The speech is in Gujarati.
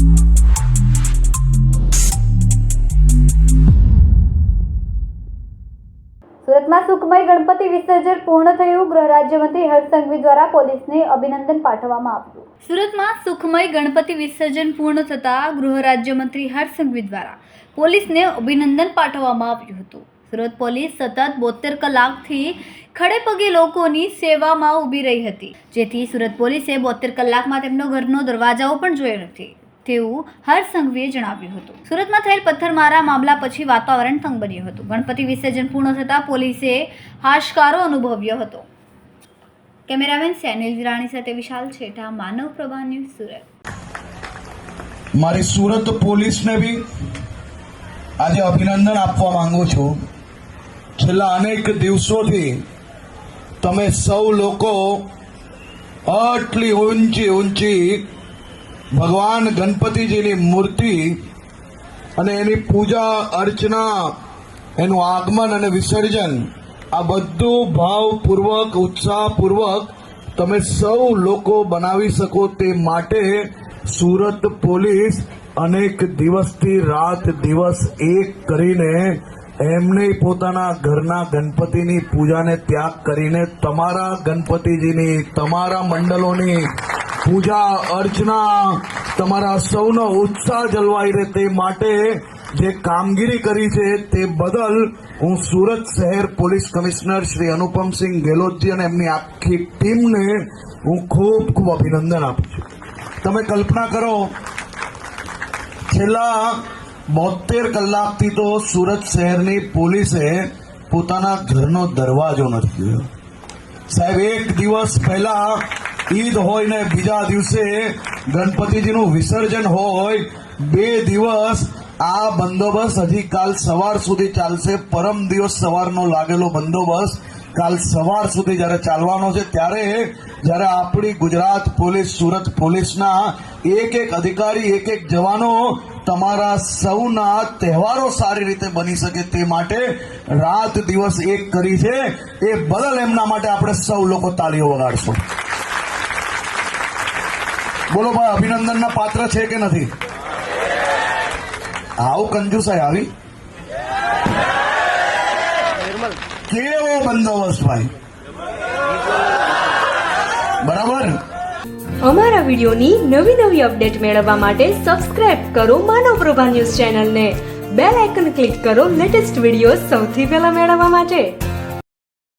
સુરતમાં સુખમય ગણપતિ વિસર્જન પૂર્ણ થયું. ગૃહ રાજ્યમંત્રી હર્ષ સંઘવી દ્વારા પોલીસને અભિનંદન પાઠવવામાં આવ્યું. સુરતમાં સુખમય ગણપતિ વિસર્જન પૂર્ણ થતાં ગૃહ રાજ્યમંત્રી હર્ષ સંઘવી દ્વારા પોલીસને અભિનંદન પાઠવવામાં આવ્યું હતું. સુરત પોલીસ સતત 72 કલાકથી ખડેપગે લોકોની સેવામાં ઊભી રહી હતી, જેથી સુરત પોલીસે 72 કલાકમાં તેમનો ઘરનો દરવાજાઓ પણ જોયો નથી તેવું હર્ષ સંઘવીએ જણાવ્યું હતું. સુરતમાં થયેલ પથ્થરમારા મામલા પછી વાતાવરણ તંગ બન્યું હતું. ગણપતિ વિસર્જન પૂર્ણ થતાં પોલીસે હાશકારો અનુભવ્યો હતો. કેમેરામેન સેનિલ વિરાણી સાથે વિશાલ છેઠા, માનવ પ્રભા ન્યૂઝ, સુરત. મારી સુરત પોલીસને બી આજે અભિનંદન આપવા માંગુ છું. છેલ્લા અનેક દિવસોથી તમે સૌ લોકો આટલી ઊંચી ભગવાન ગણપતિજીની મૂર્તિ અને એની પૂજા અર્ચના, એનું આગમન અને વિસર્જન, આ બધું ભાવપૂર્વક, ઉત્સાહપૂર્વક તમે સૌ લોકો બનાવી શકો તે માટે સુરત પોલીસ અનેક દિવસથી રાત દિવસ એક કરીને એમને પોતાના ઘરના ગણપતિની પૂજાને ત્યાગ કરીને તમારા ગણપતિજીની, તમારા મંડળોની પૂજા અર્ચના, તમારા સૌનો ઉત્સાહ જળવાઈ રહે તે માટે જે કામગીરી કરી છે તે બદલ હું સુરત શહેર પોલીસ કમિશનર શ્રી અનુપમસિંહ ગેહલોતજી અને એમની આખી ટીમને હું ખૂબ ખૂબ અભિનંદન આપું છું. તમે કલ્પના કરો, છેલ્લા 72 કલાકથી તો સુરત શહેરની પોલીસે પોતાના ઘરનો દરવાજો નથી જોયો. સાહેબ, એક દિવસ પહેલા ઈદ હોય ને બીજા દિવસે ગણપતિજીનું વિસર્જન હોય, 2 દિવસ આ બંદોબસ્ત હજી કાલ સવાર સુધી ચાલશે. પરમ દિવસ સવારનો લાગેલો બંદોબસ્ત કાલ સવાર સુધી જ્યારે ચાલવાનો છે, ત્યારે જ્યારે આપણી ગુજરાત પોલીસ, સુરત પોલીસના એક અધિકારી, એક જવાનો તમારા સૌના તહેવારો સારી રીતે બની શકે તે માટે રાત દિવસ એક કરી છે. એ બદલ એમના માટે આપણે સૌ લોકો તાળીઓ વગાડશું. બોલો ભાઈ, અભિનંદનના પાત્ર છે કે નથી? આવું કંજુસાઈ આવી? કેવો બંદોબસ્ત ભાઈ, બરાબર? અમારા વિડીયોની નવી અપડેટ મેળવવા માટે સબસ્ક્રાઇબ કરો માનવ પ્રભા ન્યૂઝ ચેનલને. બેલ આઇકન ક્લિક કરો લેટેસ્ટ વિડીયો સૌથી પહેલા મેળવવા માટે.